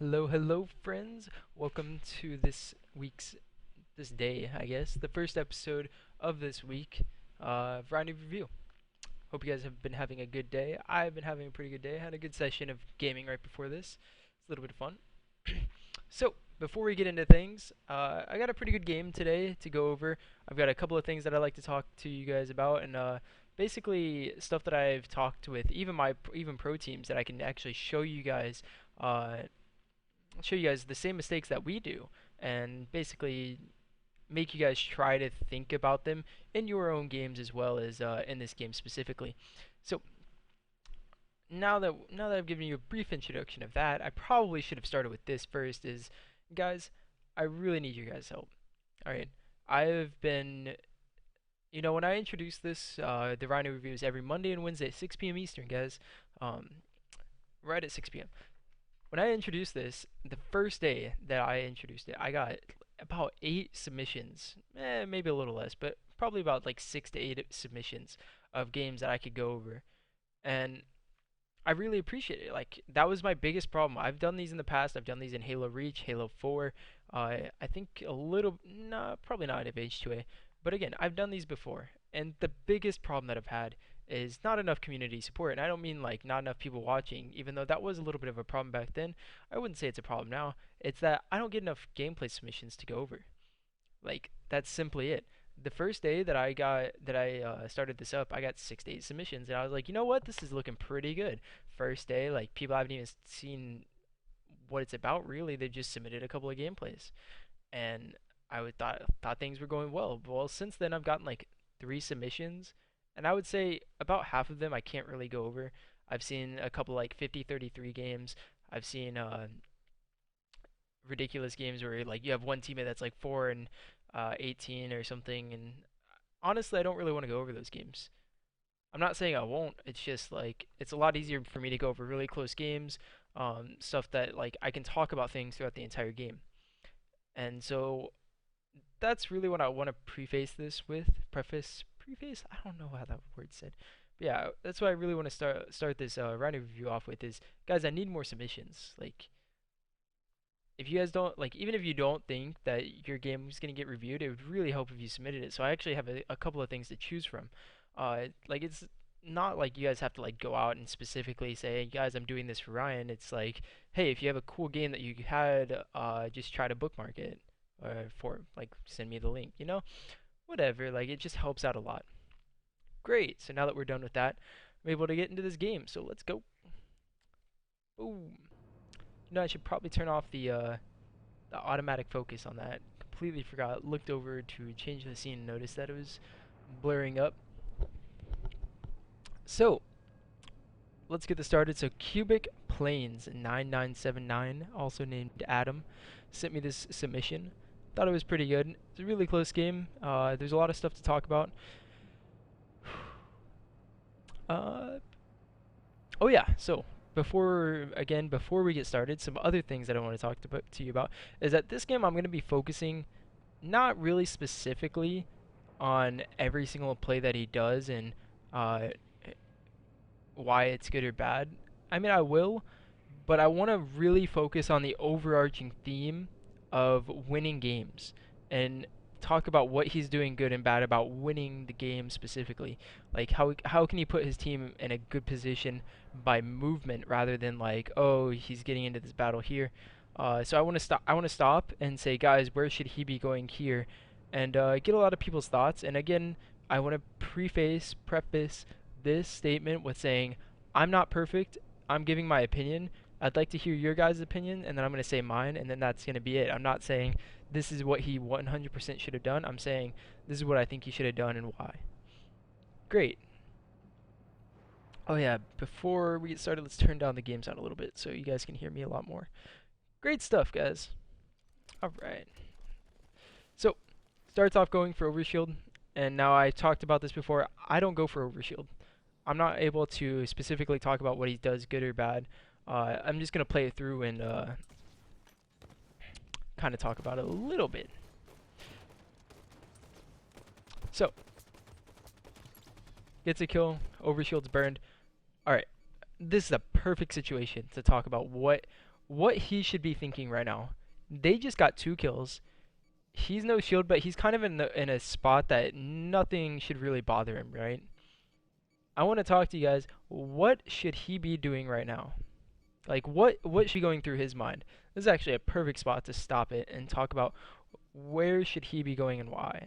Hello, friends. Welcome to this day, I guess, the first episode of this week of RyaNoob Review. Hope you guys have been having a good day. I've been having a pretty good day. I had a good session of gaming right before this. It's a little bit of fun. So, before we get into things, I got a pretty good game today to go over. I've got a couple of things that I'd like to talk to you guys about, and basically stuff that I've talked with even pro teams that I can actually uh, show you guys the same mistakes that we do, and basically make you guys try to think about them in your own games as well as in this game specifically. So now that I've given you a brief introduction of that, I probably should have started with this first. Is guys, I really need your guys' help. All right, I've been. When I introduce this, the Rhino reviews every Monday and Wednesday at 6 p.m. Eastern, guys. Um, right at 6 p.m. When I introduced this, the first day that I introduced it, I got about 8 submissions, maybe a little less, but probably about like 6 to 8 submissions of games that I could go over. And I really appreciate it. Like, that was my biggest problem. I've done these in the past. I've done these in Halo Reach, Halo 4. I think a little, nah, probably not of H2A. But again, I've done these before. And the biggest problem that I've had is not enough community support. And I don't mean like not enough people watching, even though that was a little bit of a problem back then. I wouldn't say it's a problem now. It's that I don't get enough gameplay submissions to go over. Like, that's simply it. The first day that I started this up, I got 6 to 8 submissions, and I was like, you know what, this is looking pretty good. First day, like, people haven't even seen what it's about really. They've just submitted a couple of gameplays, and I thought things were going well. Well, since then I've gotten like 3 submissions, and I would say about half of them I can't really go over. I've seen a couple like 50-33 games. I've seen ridiculous games where like you have one teammate that's like 4 and 18 or something, and honestly I don't really want to go over those games. I'm not saying I won't, it's just like it's a lot easier for me to go over really close games, stuff that like I can talk about things throughout the entire game. And so that's really what I want to preface, I don't know how that word's said. But yeah, that's what I really want to start this round of review off with is, guys, I need more submissions. Like, if you guys don't like, even if you don't think that your game is gonna get reviewed, it would really help if you submitted it. So I actually have a couple of things to choose from. Like, it's not like you guys have to like go out and specifically say, hey, guys, I'm doing this for Ryan. It's like, hey, if you have a cool game that you had, just try to bookmark it, for like send me the link. Whatever. Like, it just helps out a lot. Great. So now that we're done with that, I'm able to get into this game. So let's go. Boom. I should probably turn off the automatic focus on that. Completely forgot. Looked over to change the scene and noticed that it was blurring up. So, let's get this started. So, CubicPlains9979, also named Adam, sent me this submission. Thought it was pretty good. It's a really close game. There's a lot of stuff to talk about. Oh yeah, so before we get started, some other things that I want to talk to you about is that this game I'm going to be focusing not really specifically on every single play that he does and uh, why it's good or bad. I mean, I will, but I want to really focus on the overarching theme of winning games and talk about what he's doing good and bad about winning the game specifically. Like, how can he put his team in a good position by movement rather than like, oh, he's getting into this battle here. So I want to stop. I want to stop and say, guys, where should he be going here, and get a lot of people's thoughts. And again, I want to preface this statement with saying, I'm not perfect. I'm giving my opinion. I'd like to hear your guys' opinion, and then I'm going to say mine, and then that's going to be it. I'm not saying this is what he 100% should have done. I'm saying this is what I think he should have done and why. Great. Oh yeah, before we get started, let's turn down the game sound a little bit so you guys can hear me a lot more. Great stuff, guys. Alright. So, starts off going for overshield, and now I talked about this before. I don't go for overshield. I'm not able to specifically talk about what he does good or bad. I'm just going to play it through and kind of talk about it a little bit. So, gets a kill, overshield's burned. Alright, this is a perfect situation to talk about what what he should be thinking right now. They just got 2 kills. He's no shield, but he's kind of in a spot that nothing should really bother him, right? I want to talk to you guys. What should he be doing right now? Like, what should be going through his mind? This is actually a perfect spot to stop it and talk about where should he be going and why.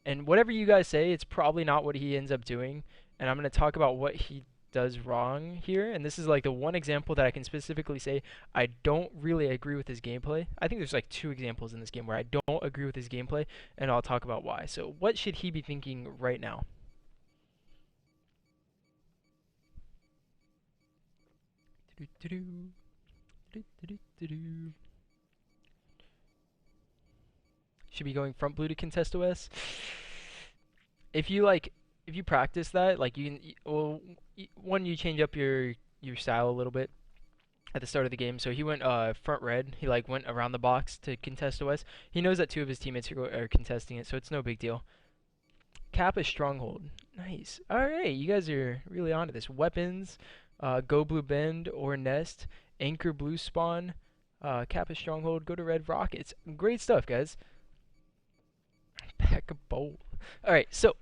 And whatever you guys say, it's probably not what he ends up doing. And I'm going to talk about what he does wrong here. And this is like the one example that I can specifically say I don't really agree with his gameplay. I think there's like 2 examples in this game where I don't agree with his gameplay, and I'll talk about why. So what should he be thinking right now? Should be going front blue to contest OS. If you practice that, like you can, well, one, you change up your style a little bit at the start of the game. So he went front red. He like went around the box to contest OS. He knows that 2 of his teammates are contesting it, so it's no big deal. Cap a stronghold. Nice. All right, you guys are really onto this. Weapons, go blue bend or nest, anchor blue spawn, cap a stronghold, go to red rockets. Great stuff, guys. Pack a bowl. All right, so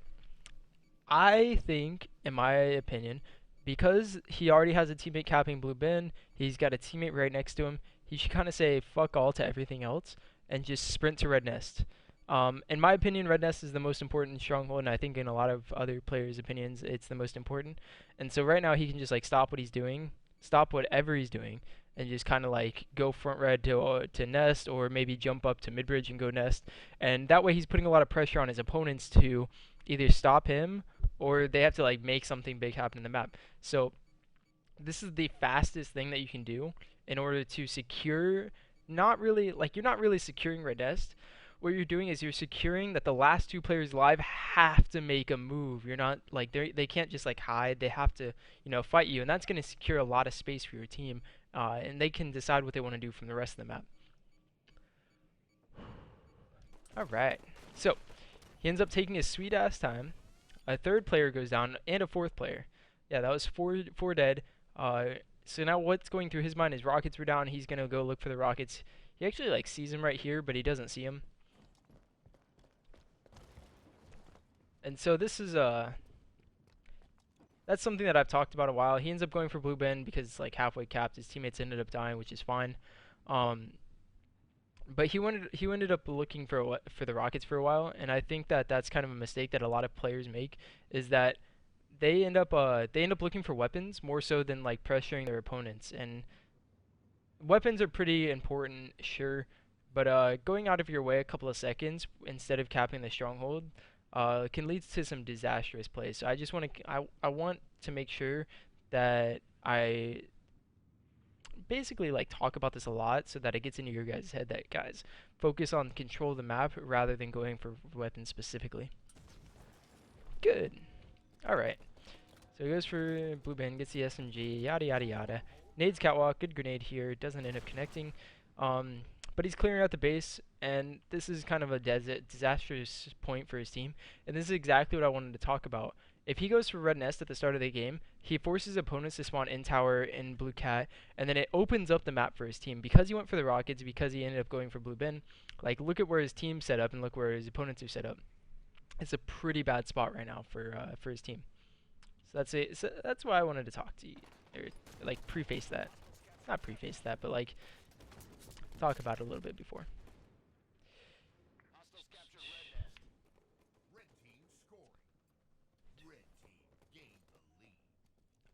I think, in my opinion, because he already has a teammate capping blue bin, he's got a teammate right next to him, he should kind of say fuck all to everything else and just sprint to red nest. In my opinion, red nest is the most important stronghold, and I think in a lot of other players' opinions, it's the most important. And so right now he can just like stop what he's doing, stop whatever he's doing, and just kind of like go front red to nest, or maybe jump up to mid bridge and go nest. And that way he's putting a lot of pressure on his opponents to either stop him or they have to like make something big happen in the map. So this is the fastest thing that you can do in order to secure, not really, like you're not really securing red nest. What you're doing is you're securing that the last 2 players live have to make a move. You're not like they can't just like hide. They have to, fight you, and that's going to secure a lot of space for your team, and they can decide what they want to do from the rest of the map. All right, so he ends up taking his sweet ass time. A 3rd player goes down and a 4th player. Yeah, that was four dead. So now what's going through his mind is rockets were down. He's gonna go look for the rockets. He actually like sees him right here, but he doesn't see him. And so this is that's something that I've talked about a while. He ends up going for blue bin because it's like halfway capped. His teammates ended up dying, which is fine. But he ended up looking for the rockets for a while, and I think that that's kind of a mistake that a lot of players make, is that they end up looking for weapons more so than like pressuring their opponents. And weapons are pretty important, sure, but going out of your way a couple of seconds instead of capping the stronghold can lead to some disastrous plays. So I want to make sure that I basically like talk about this a lot so that it gets into your guys' head that, guys, focus on control of the map rather than going for weapons specifically. Good. Alright. So he goes for blue bin, gets the SMG, yada yada yada. Nades catwalk, good grenade here, doesn't end up connecting. But he's clearing out the base, and this is kind of a disastrous point for his team. And this is exactly what I wanted to talk about. If he goes for red nest at the start of the game, he forces opponents to spawn in tower in blue cat, and then it opens up the map for his team. Because he went for the rockets, because he ended up going for blue bin, like look at where his team's set up and look where his opponents are set up. It's a pretty bad spot right now for his team. So that's it. So that's why I wanted to talk to you, or like preface that. Not preface that, but like talk about it a little bit before.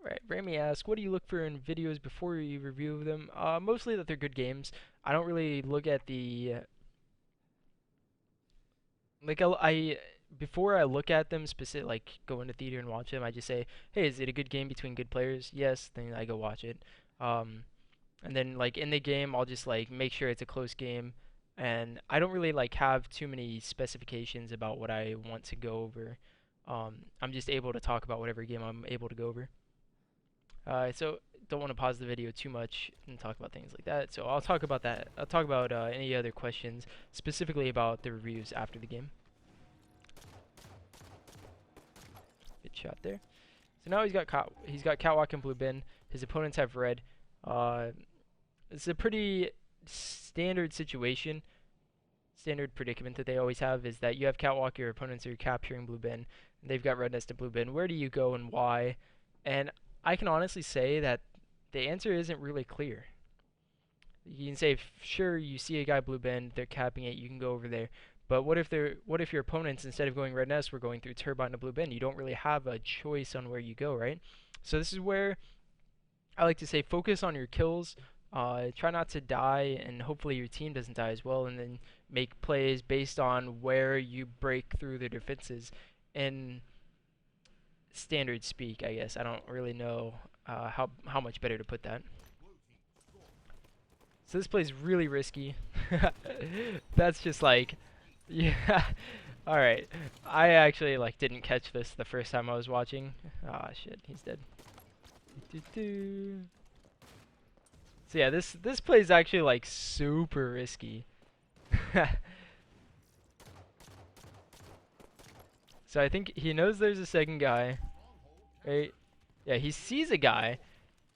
Alright, Rami asks, what do you look for in videos before you review them? Mostly that they're good games. I don't really look at the... before I look at them, like go into theater and watch them, I just say, hey, is it a good game between good players? Yes, then I go watch it. And then like in the game, I'll just like make sure it's a close game. And I don't really like have too many specifications about what I want to go over. I'm just able to talk about whatever game I'm able to go over. So don't want to pause the video too much and talk about things like that. So I'll talk about that. I'll talk about any other questions specifically about the reviews after the game. Good shot there. So now he's got catwalk and blue bin. His opponents have red. Uh, it's a pretty standard situation, standard predicament that they always have is that you have catwalk, your opponents are capturing blue bin, and they've got red nest and blue bin. Where do you go and why? And I can honestly say that the answer isn't really clear. You can say, sure, you see a guy blue bin, they're capping it, you can go over there. But what if your opponents, instead of going red nest, were going through turbine to blue bin? You don't really have a choice on where you go, right? So this is where I like to say focus on your kills. Try not to die, and hopefully your team doesn't die as well. And then make plays based on where you break through the defenses. In standard speak, I guess. I don't really know how much better to put that. So this play's really risky. That's just like, yeah. All right. I actually like didn't catch this the first time I was watching. Ah, shit, he's dead. So yeah, this play is actually like super risky. So I think he knows there's a second guy, right? Yeah, he sees a guy,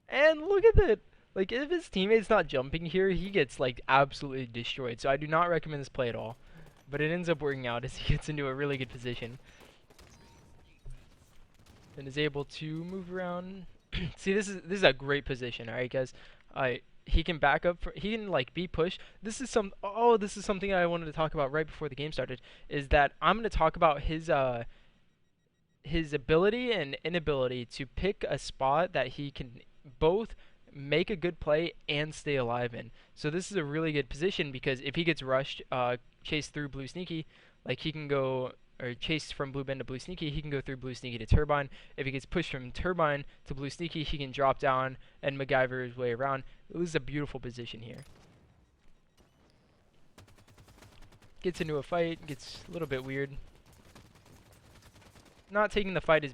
and look at that. Like, if his teammate's not jumping here, he gets like absolutely destroyed. So I do not recommend this play at all. But it ends up working out as he gets into a really good position and is able to move around. See, this is a great position, all right, guys. He can back up. He can like be pushed. This is something I wanted to talk about right before the game started. Is that I'm going to talk about his ability and inability to pick a spot that he can both make a good play and stay alive in. So this is a really good position because if he gets rushed, chased through blue sneaky, like he can go or chased from blue bin to blue sneaky, he can go through blue sneaky to turbine. If he gets pushed from turbine to blue sneaky, he can drop down and MacGyver his way around. This is a beautiful position here. Gets into a fight, gets a little bit weird. Not taking the fight to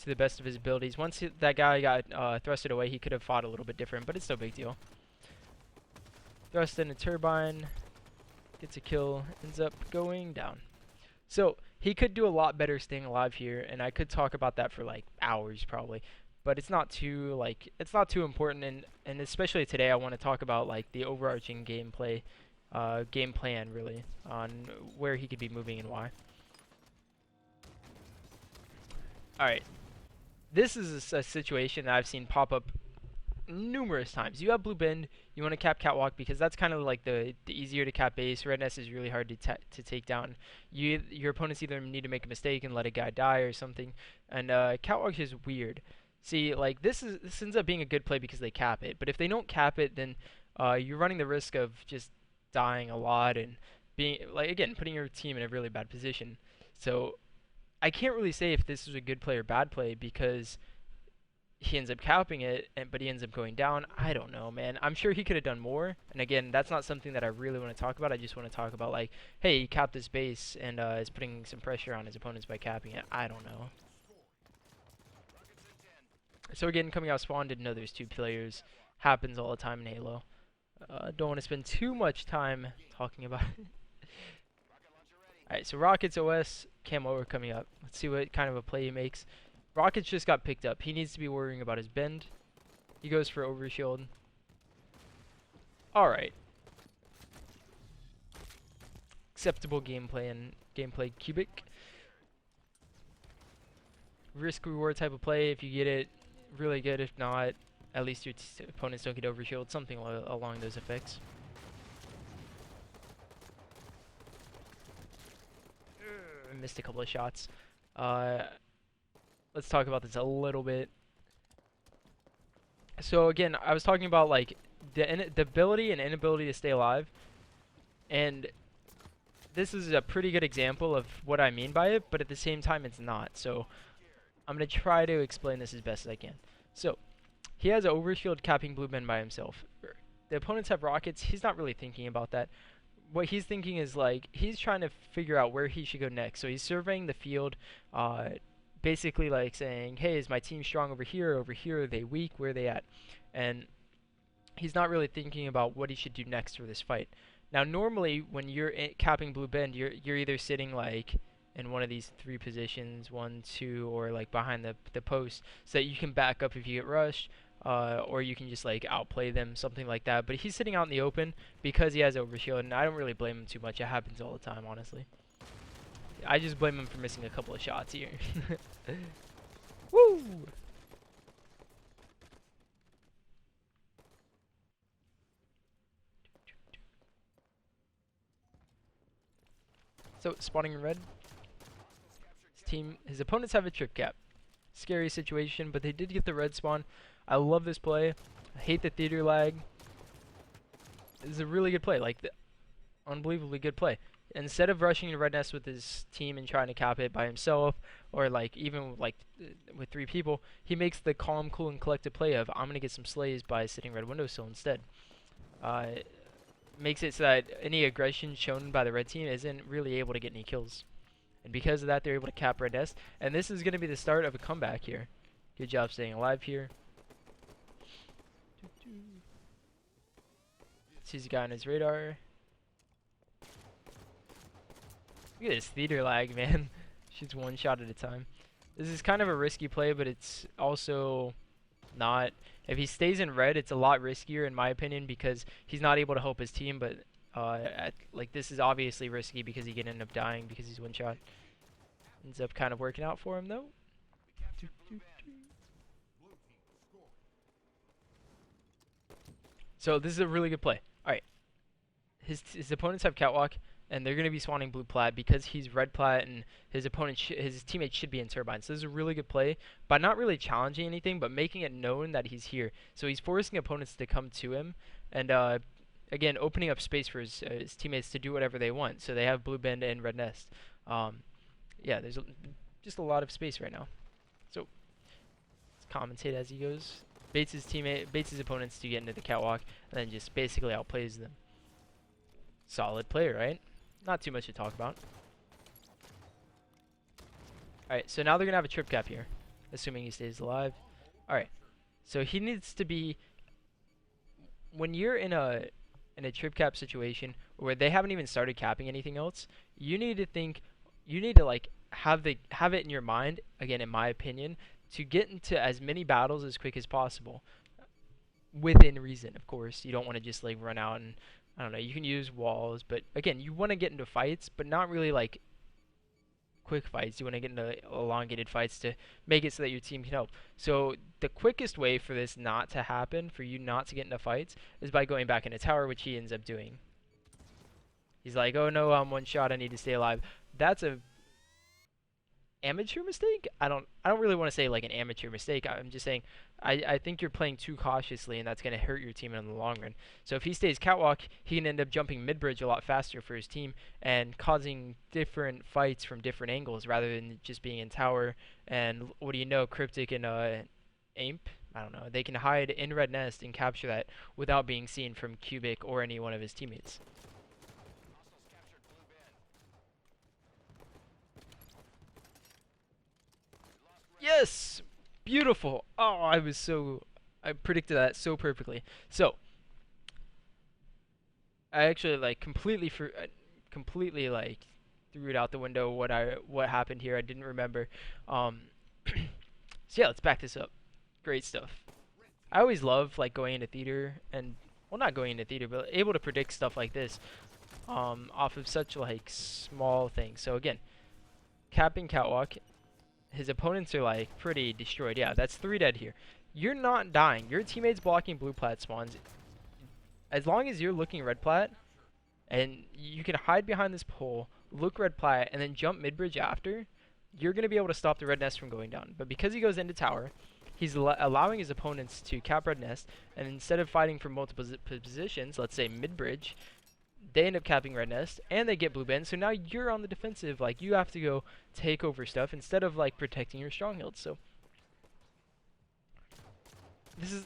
the best of his abilities. Once that guy got thrusted away, he could have fought a little bit different, but it's no big deal. Thrust in a turbine, gets a kill, ends up going down. So he could do a lot better staying alive here, and I could talk about that for like hours probably, but it's not too important. And especially today, I want to talk about like the overarching gameplay, game plan really on where he could be moving and why. Alright, this is a situation that I've seen pop up numerous times. You have blue bin, you want to cap catwalk because that's kind of like the easier to cap base. Red nest is really hard to take down. Your opponents either need to make a mistake and let a guy die or something, and catwalk is weird. See, like this ends up being a good play because they cap it, but if they don't cap it, then you're running the risk of just dying a lot and being like again putting your team in a really bad position. So I can't really say if this is a good play or bad play because he ends up capping it, but he ends up going down. I don't know, man. I'm sure he could have done more. And again, that's not something that I really want to talk about. I just want to talk about like, hey, he capped his base and is putting some pressure on his opponents by capping it. I don't know. So again, coming out spawn, didn't know there's two players. Happens all the time in Halo. Don't want to spend too much time talking about it. Alright, so Rockets OS, camo are coming up. Let's see what kind of a play he makes. Rockets just got picked up. He needs to be worrying about his bend. He goes for overshield. Alright. Acceptable gameplay and gameplay cubic. Risk reward type of play. If you get it, really good. If not, at least your opponents don't get overshield. Something along those effects. Missed a couple of shots. Let's talk about this a little bit. So again, I was talking about like the ability and inability to stay alive, and this is a pretty good example of what I mean by it, but at the same time it's not. So I'm gonna try to explain this as best as I can. So he has an overshield capping blue bin by himself. The opponents have rockets. He's not really thinking about that. What he's thinking is like he's trying to figure out where he should go next. So he's surveying the field, basically like saying, hey, is my team strong over here? Over here, are they weak? Where are they at? And he's not really thinking about what he should do next for this fight. Now normally when you're capping blue bend, you're either sitting like in one of these three positions, 1, 2, or like behind the post, so that you can back up if you get rushed. or you can just like outplay them, something like that. But he's sitting out in the open because he has overshield, and I don't really blame him too much. It happens all the time, honestly. I just blame him for missing a couple of shots here. Woo! So spawning in red. His opponents have a trip cap. Scary situation, but they did get the red spawn. I love this play. I hate the theater lag. This is a really good play, like unbelievably good play. Instead of rushing to red nest with his team and trying to cap it by himself, or like even like with 3 people, he makes the calm, cool, and collected play of I'm gonna get some slays by sitting red windowsill instead. Makes it so that any aggression shown by the red team isn't really able to get any kills. And because of that, they're able to cap red nest. And this is going to be the start of a comeback here. Good job staying alive here. Sees a guy on his radar. Look at this theater lag, man. Shoots 1 shot at a time. This is kind of a risky play, but it's also not. If he stays in red, it's a lot riskier in my opinion because he's not able to help his team. But like this is obviously risky because he can end up dying because he's 1 shot. Ends up kind of working out for him though. So this is a really good play. All right, his opponents have catwalk, and they're going to be spawning blue plat because he's red plat, and his teammates should be in turbine. So this is a really good play by not really challenging anything, but making it known that he's here. So he's forcing opponents to come to him, and again opening up space for his teammates to do whatever they want. So they have blue bend and red nest. Yeah, there's just a lot of space right now. So let's commentate as he goes. Baits his opponents to get into the catwalk, and then just basically outplays them. Solid play, right? Not too much to talk about. Alright, so now they're going to have a trip cap here, assuming he stays alive. Alright, so he needs to be... When you're in a trip cap situation where they haven't even started capping anything else, you need to think... You need to like have it in your mind, again in my opinion, to get into as many battles as quick as possible. Within reason, of course. You don't want to just like run out and... I don't know, you can use walls, but again, you want to get into fights, but not really like quick fights. You want to get into elongated fights to make it so that your team can help. So the quickest way for this not to happen, for you not to get into fights, is by going back in a tower, which he ends up doing. He's like, oh no, I'm 1 shot, I need to stay alive. That's a amateur mistake. I don't really want to say like an amateur mistake. I'm just saying I think you're playing too cautiously, and that's going to hurt your team in the long run. So if he stays catwalk, he can end up jumping mid-bridge a lot faster for his team and causing different fights from different angles rather than just being in tower. And what do you know, Cryptic and Imp, I don't know, they can hide in red nest and capture that without being seen from Cubic or any one of his teammates. Yes! Beautiful! Oh, I predicted that so perfectly. So, I actually like completely like threw it out the window what happened here. I didn't remember. So yeah, let's back this up. Great stuff. I always love like going into theater and, well, not going into theater, but able to predict stuff like this off of such like small things. So again, capping catwalk. His opponents are like pretty destroyed. Yeah, that's 3 dead here. You're not dying. Your teammate's blocking blue plat spawns. As long as you're looking red plat, and you can hide behind this pole, look red plat, and then jump mid bridge after, you're going to be able to stop the red nest from going down. But because he goes into tower, he's allowing his opponents to cap red nest, and instead of fighting for multiple positions, let's say mid bridge, they end up capping red nest, and they get blue bend. So now you're on the defensive. Like, you have to go take over stuff instead of like protecting your strongholds. So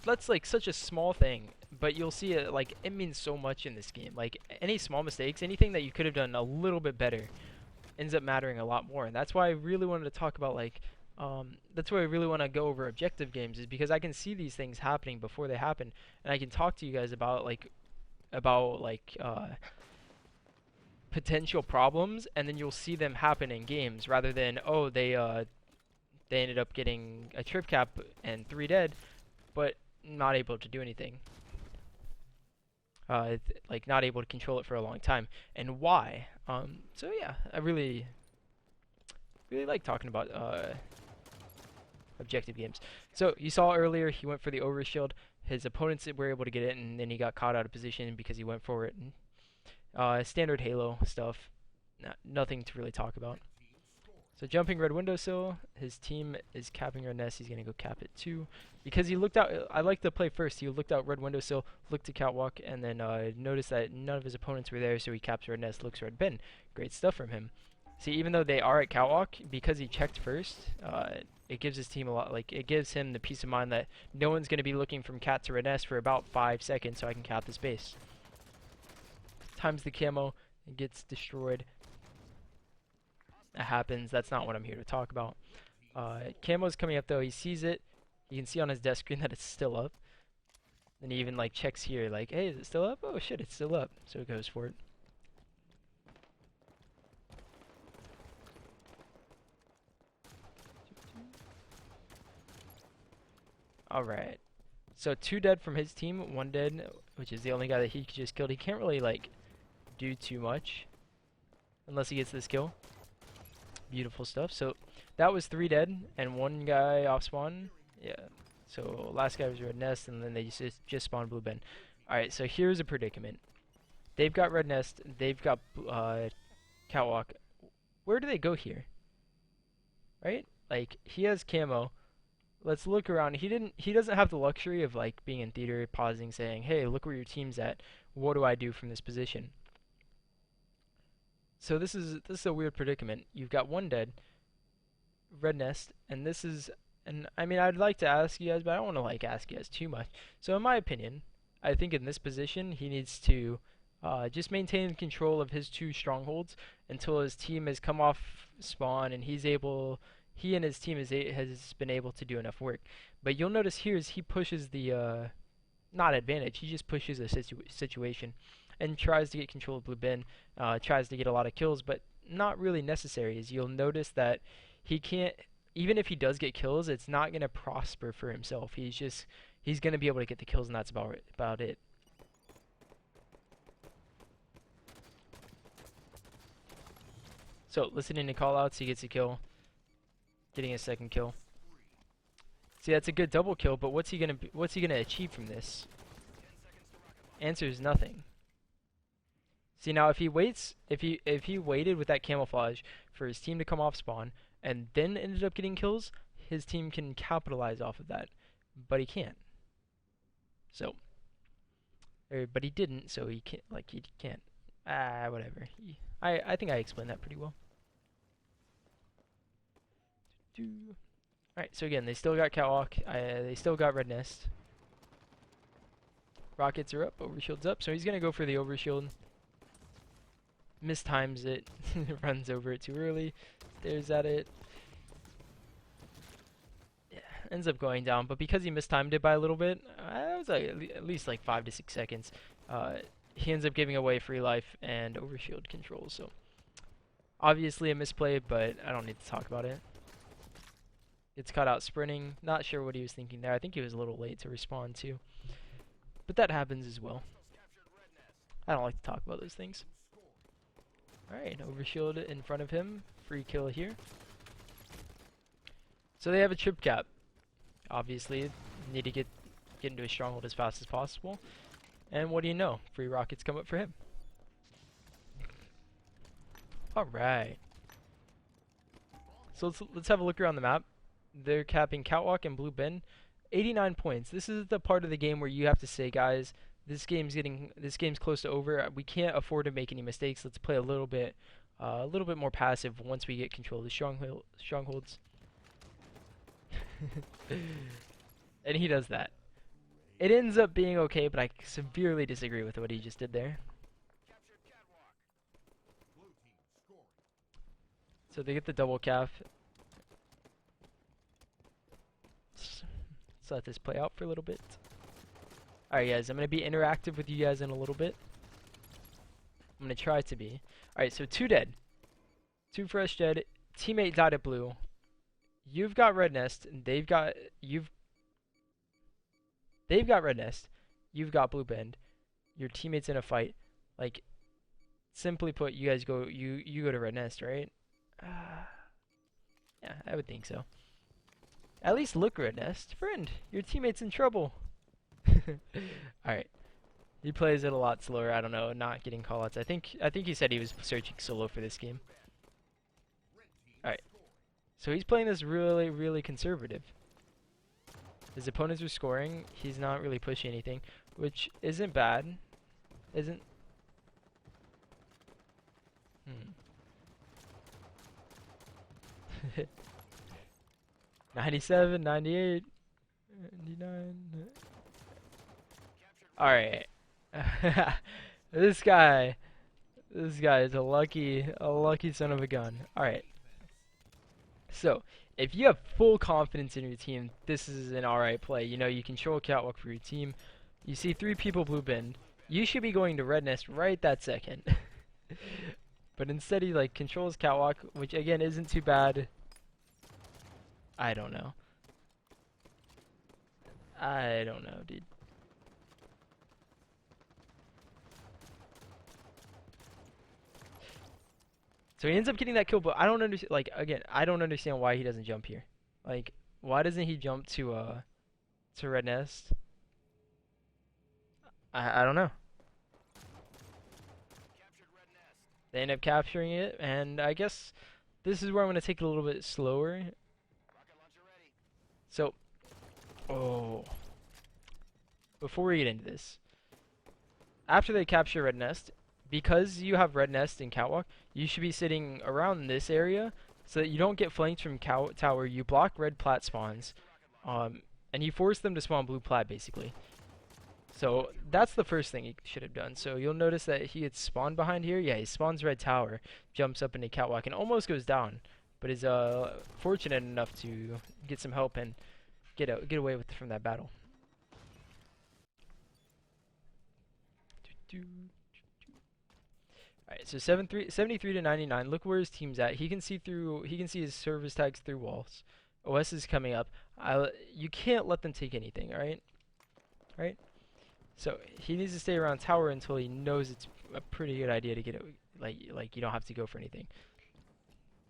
that's like such a small thing, but you'll see it like it means so much in this game. Like any small mistakes, anything that you could have done a little bit better, ends up mattering a lot more. And that's why I really wanted to talk about like that's why I really want to go over objective games, is because I can see these things happening before they happen, and I can talk to you guys about potential problems, and then you'll see them happen in games rather than, oh, they ended up getting a trip cap and 3 dead, but not able to do anything. Like not able to control it for a long time. And why? So yeah, I really like talking about objective games. So you saw earlier he went for the overshield. His opponents were able to get it, and then he got caught out of position because he went for it. And, standard Halo stuff. Nothing to really talk about. So jumping red windowsill, his team is capping red nest. He's going to go cap it too. Because he looked out, I like to play first. He looked out red windowsill, looked to catwalk, and then noticed that none of his opponents were there, so he caps red nest, looks red bin. Great stuff from him. See, even though they are at catwalk, because he checked first, it gives his team a lot, like, it gives him the peace of mind that no one's going to be looking from cat to red nest for about 5 seconds, so I can cap this base. Times the camo, it gets destroyed. That happens. That's not what I'm here to talk about. Camo's coming up though. He sees it. You can see on his desk screen that it's still up. And he even like checks here, like, hey, is it still up? Oh shit, it's still up. So he goes for it. Alright. So 2 dead from his team, 1 dead, which is the only guy that he just killed. He can't really like do too much unless he gets this kill. Beautiful stuff. So that was 3 dead and 1 guy off spawn. Yeah. So last guy was red nest, and then they just spawned blue bin. All right. So here's a predicament. They've got red nest. They've got catwalk. Where do they go here? Right? Like he has camo. Let's look around. He doesn't have the luxury of like being in theater, pausing, saying, "Hey, look where your team's at. What do I do from this position?" So this is a weird predicament. You've got 1 dead, red nest, and this is, and I mean I'd like to ask you guys, but I don't want to like ask you guys too much. So in my opinion, I think in this position he needs to just maintain control of his 2 strongholds until his team has come off spawn and he and his team has been able to do enough work. But you'll notice here is he pushes the not advantage. He just pushes a situation and tries to get control of blue bin, tries to get a lot of kills, but not really necessary. As you'll notice that he can't, even if he does get kills, it's not going to prosper for himself. He's going to be able to get the kills, and that's about it. So listening to callouts, he gets a kill, getting a 2nd kill. See, that's a good double kill, but what's he gonna achieve from this? Answer is nothing. See, now if he waits, if he waited with that camouflage for his team to come off spawn and then ended up getting kills, his team can capitalize off of that, but he can't. So, but he didn't, so he can't. Like he can't. Whatever. I think I explained that pretty well. Alright, so again, they still got catwalk. They still got red nest. Rockets are up, overshield's up, so he's gonna go for the overshield. Mistimes it, runs over it too early, stares at it. Yeah, ends up going down, but because he mistimed it by a little bit, it was like at least like 5 to 6 seconds. He ends up giving away free life and overshield control, so obviously a misplay, but I don't need to talk about it. Gets caught out sprinting. Not sure what he was thinking there. I think he was a little late to respond too. But that happens as well. I don't like to talk about those things. Alright, overshield in front of him. Free kill here. So they have a trip cap. Obviously, need to get into a stronghold as fast as possible. And what do you know? Free rockets come up for him. Alright. So let's have a look around the map. They're capping catwalk and blue bin. 89 points. This is the part of the game where you have to say, guys, this game's close to over. We can't afford to make any mistakes. Let's play a little bit more passive once we get control of the strongholds. And he does that. It ends up being okay, but I severely disagree with what he just did there. So they get the double cap. Let's let this play out for a little bit. Alright guys, I'm going to be interactive with you guys in a little bit. I'm going to try to be. Alright, so 2 dead. 2 fresh dead. Teammate died at blue. You've got red nest, and they've got... They've got red nest. You've got blue bend. Your teammates in a fight. Like, simply put, you guys go. You go to red nest, right? Yeah, I would think so. At least look red nest, friend. Your teammate's in trouble. All right. He plays it a lot slower. I don't know, not getting callouts. I think he said he was searching solo for this game. All right. So he's playing this really, really conservative. His opponents are scoring. He's not really pushing anything, which isn't bad. Isn't. 97, 98, 99. All right. This guy is a lucky son of a gun. All right. So, if you have full confidence in your team, this is an alright play. You know, you control catwalk for your team. You see 3 people blue bend. You should be going to red nest right that second. But instead he like controls catwalk, which again isn't too bad. I don't know. I don't know, dude. So he ends up getting that kill, but I don't understand. Like again, I don't understand why he doesn't jump here. Like, why doesn't he jump to red nest? I don't know. They end up capturing it, and I guess this is where I'm gonna take it a little bit slower. So, oh, before we get into this, after they capture red nest, because you have red nest and catwalk, you should be sitting around this area so that you don't get flanked from tower. You block red plat spawns, and you force them to spawn blue plat basically. So that's the first thing he should have done. So you'll notice that he gets spawned behind here. Yeah, he spawns red tower, jumps up into catwalk, and almost goes down, but is fortunate enough to get some help and get away from that battle. Alright, so 73 to 99. Look where his team's at. He can see his service tags through walls. OS is coming up. You can't let them take anything, alright? Right? So he needs to stay around tower until he knows it's a pretty good idea to get it, like you don't have to go for anything.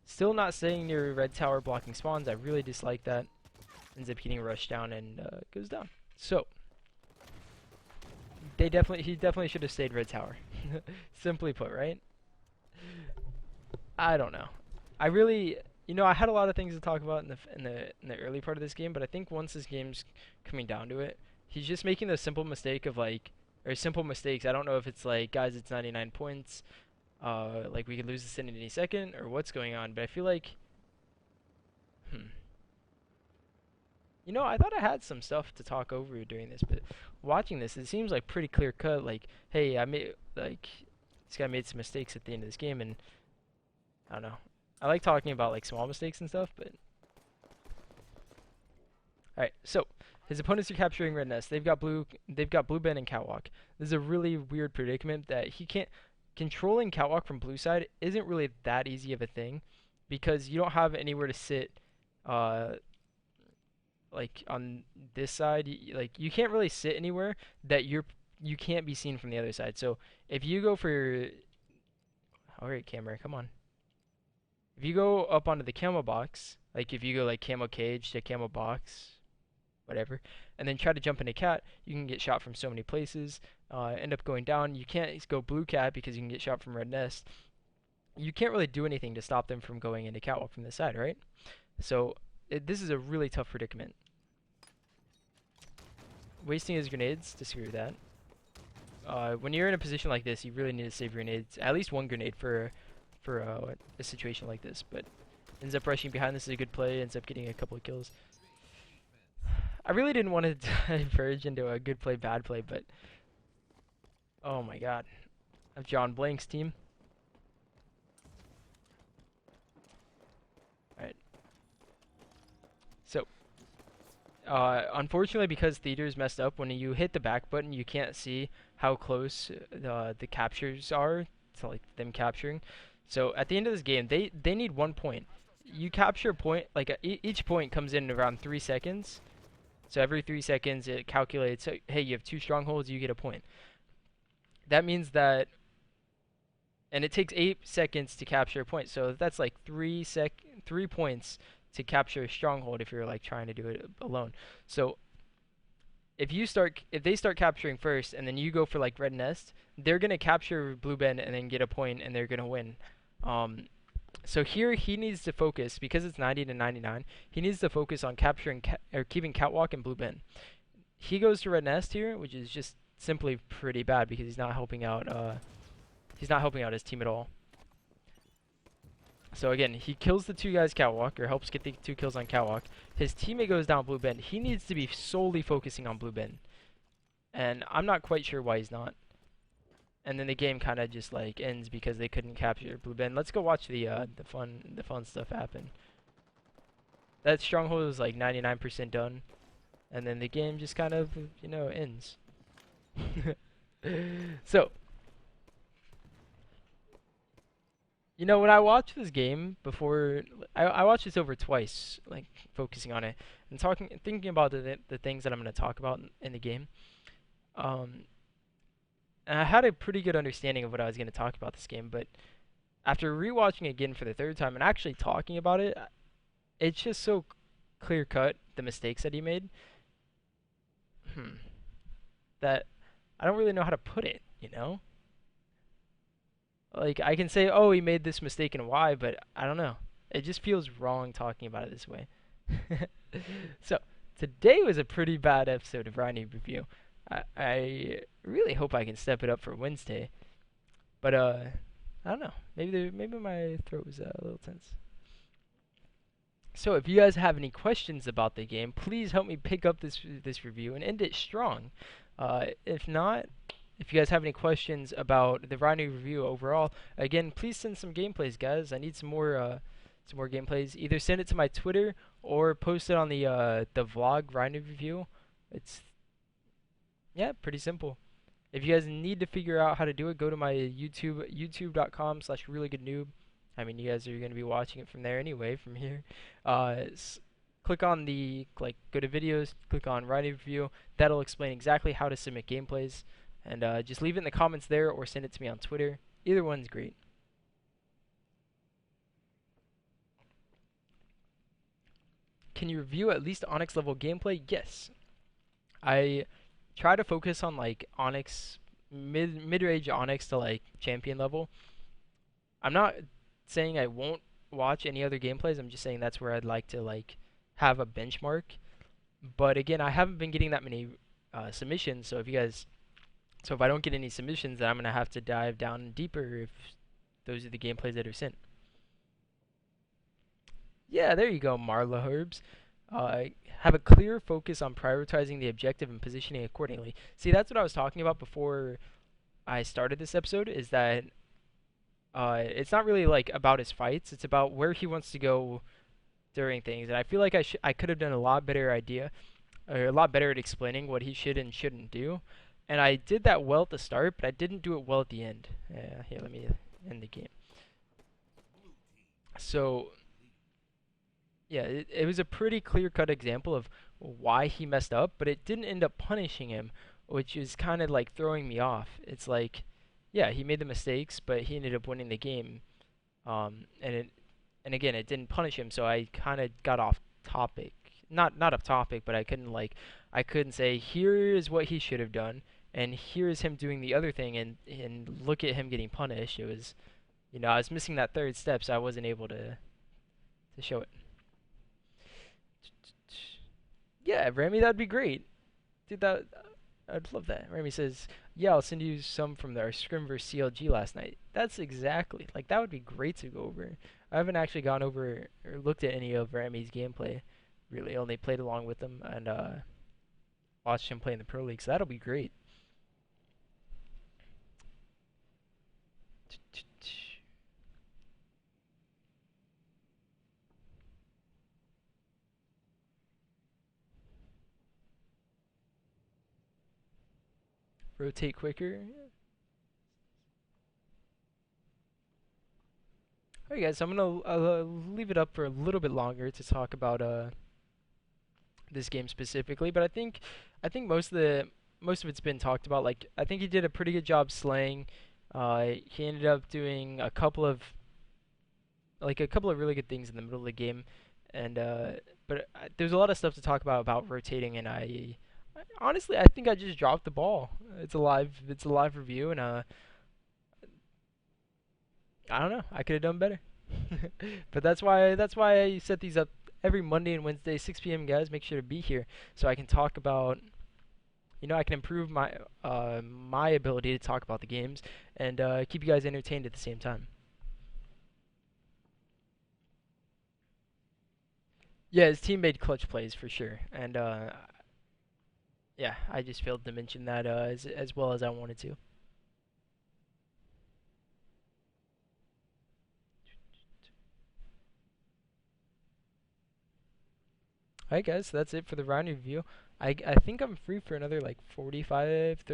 Still not staying near red tower blocking spawns. I really dislike that. Ends up getting rushed down and goes down. So he definitely should have stayed red tower. Simply put, right? I don't know. I really, I had a lot of things to talk about in the early part of this game, but I think once this game's coming down to it, he's just making the simple mistake of or simple mistakes. I don't know if it's like, guys, it's 99 points. Like we could lose this in any second, or what's going on. But I feel like, I thought I had some stuff to talk over during this, but watching this, it seems like pretty clear cut. Like, hey, this guy made some mistakes at the end of this game, and I don't know. I like talking about like small mistakes and stuff, but all right. So his opponents are capturing red nest. They've got blue bend and catwalk. This is a really weird predicament that he can't. Controlling catwalk from blue side isn't really that easy of a thing, because you don't have anywhere to sit. Like on this side, you can't really sit anywhere that you can't be seen from the other side. So if you go for, alright camera, come on. If you go up onto the camo box, like if you go like camo cage to camo box, whatever, and then try to jump into cat, you can get shot from so many places, end up going down. You can't go blue cat because you can get shot from red nest. You can't really do anything to stop them from going into catwalk from this side, right? So this is a really tough predicament. Wasting his grenades to screw that. When you're in a position like this, you really need to save grenades. At least one grenade for a situation like this. But ends up rushing behind. This is a good play. Ends up getting a couple of kills. I really didn't want to diverge into a good play, bad play, but oh my god. Of John Blank's team. Alright. So unfortunately, because theater's messed up, when you hit the back button, you can't see how close the captures are to like them capturing. So at the end of this game, they need 1 point. You capture a point, like each point comes in around 3 seconds. So every 3 seconds it calculates, hey, you have 2 strongholds, you get a point. That means that, and it takes 8 seconds to capture a point. So that's like 3 points to capture a stronghold if you're like trying to do it alone. So if they start capturing first and then you go for like red nest, they're gonna capture blue bend and then get a point and they're gonna win. So here he needs to focus because it's 90 to 99. He needs to focus on capturing or keeping catwalk and blue bend. He goes to red nest here, which is just simply pretty bad because he's not helping out. He's not helping out his team at all. So again, he kills the 2 guys catwalk, or helps get the 2 kills on catwalk. His teammate goes down blue bend. He needs to be solely focusing on blue bend. And I'm not quite sure why he's not. And then the game kind of just like ends because they couldn't capture blue bend. Let's go watch the fun stuff happen. That stronghold was like 99% done. And then the game just kind of, ends. So, when I watched this game before, I watched this over twice, like focusing on it and thinking about the things that I'm going to talk about in the game. And I had a pretty good understanding of what I was going to talk about this game, but after rewatching again for the 3rd time and actually talking about it, it's just so clear cut the mistakes that he made. That I don't really know how to put it, Like, I can say, oh, he made this mistake and why, but I don't know. It just feels wrong talking about it this way. So, today was a pretty bad episode of RyaNoob Review. I really hope I can step it up for Wednesday. But, I don't know. Maybe my throat was a little tense. So, if you guys have any questions about the game, please help me pick up this review and end it strong. If not, if you guys have any questions about the RyaNoob review overall, again, please send some gameplays, guys. I need some more gameplays. Either send it to my Twitter or post it on the vlog RyaNoob review. It's pretty simple. If you guys need to figure out how to do it, go to my youtube.com/reallygoodnoob. I mean, you guys are going to be watching it from there anyway, from here. Click on go to videos, click on RyaNoob review. That'll explain exactly how to submit gameplays. And just leave it in the comments there or send it to me on Twitter. Either one's great. Can you review at least Onyx level gameplay? Yes. I try to focus on like Onyx, mid-range Onyx to like champion level. I'm not saying I won't watch any other gameplays. I'm just saying that's where I'd like to like have a benchmark. But again, I haven't been getting that many submissions. So if I don't get any submissions, then I'm gonna have to dive down deeper if those are the gameplays that are sent. Yeah, there you go, Marla Herbs. Have a clear focus on prioritizing the objective and positioning accordingly. See, that's what I was talking about before I started this episode, is that it's not really like about his fights, it's about where he wants to go during things. And I feel like I could have done a lot better at explaining what he should and shouldn't do. And I did that well at the start, but I didn't do it well at the end. Here, let me end the game. So, yeah, it was a pretty clear-cut example of why he messed up, but it didn't end up punishing him, which is kind of like throwing me off. It's like, yeah, he made the mistakes, but he ended up winning the game. And again, it didn't punish him, so I kind of got off topic. Not off topic, but I couldn't say here is what he should have done, and here is him doing the other thing, and look at him getting punished. It was, I was missing that 3rd step, so I wasn't able to show it. Yeah, Rami, that'd be great. Dude, I'd love that. Rami says, yeah, I'll send you some from our Scrim vs CLG last night. That's exactly, like, that would be great to go over. I haven't actually gone over or looked at any of Rami's gameplay. Really, only played along with him and watched him play in the Pro League, so that'll be great. Rotate quicker. Alright guys, so I'm gonna leave it up for a little bit longer to talk about this game specifically, but I think most of it's been talked about. Like I think he did a pretty good job slaying. He ended up doing a couple of really good things in the middle of the game, and but there's a lot of stuff to talk about rotating, and honestly I think I just dropped the ball. It's a live review, and I don't know, I could have done better. But that's why I set these up every Monday and Wednesday 6 p.m. guys. Make sure to be here so I can talk about, I can improve my ability to talk about the games and keep you guys entertained at the same time. Yeah, his team made clutch plays for sure, and yeah, I just failed to mention that as well as I wanted to. Alright guys, so that's it for the round review. I think I'm free for another like 45, 30